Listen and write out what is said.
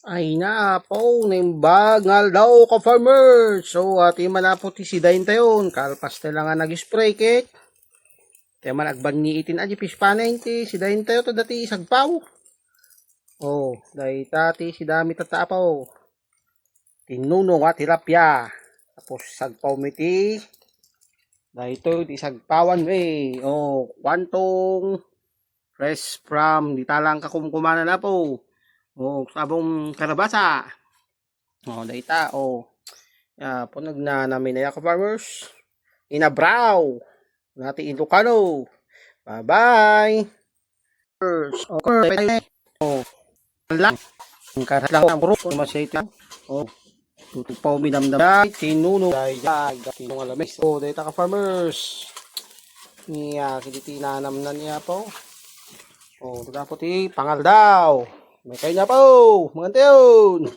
Ay na po, naimbagal daw ka-farmers. So, ati malapot si dahin tayon. Kalpas tayo lang nga nag-spray cake. Tayo man agbanni itin aji pispanen ti si dahin tayo to dati sagpaw. Oh, dahi tati si dami tatapaw. Tinuno nga tilapia. Tapos sagpaw miti. Dahi to ti sagpawan eh. Oh, kwantong fresh from di talang kakumkumana na po. Oh, sabong karabasa. Oh, data. Oh. Punag na namin na ka-farmers. Inabraw. Nati Ilocano. Bye-bye. Okay. Oh. Lang. Ang karat lang ang bro. Masaya oh. Tutupaw minamdam. Tinuno. Biag. Tinong alamis. Oh, data ka-farmers. Niya, kinitinanam na niya po. Oh, dapat pangal daw. May kanya po. Mga tiyon.